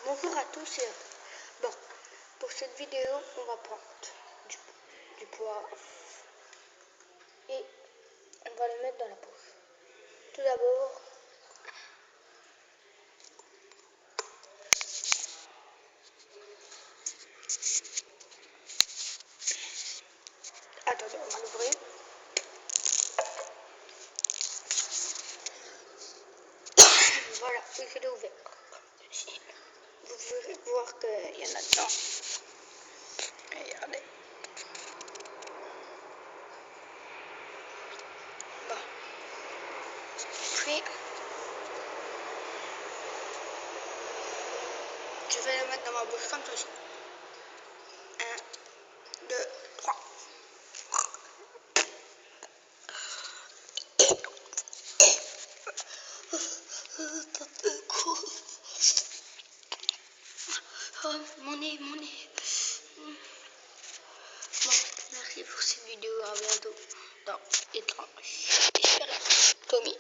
Bonjour à tous et bon, pour cette vidéo, on va prendre du poivre et on va le mettre dans la poche. Tout d'abord, attendez, on va l'ouvrir. Voilà, je l'ai ouvert. Vous pouvez voir qu'il y en a dedans. Regardez. Bon. Puis, je vais le mettre dans ma bouche comme ceci. 1, 2, 3. Oh, mon nez. Bon, merci pour cette vidéo. À bientôt dans Étrange. Tommy.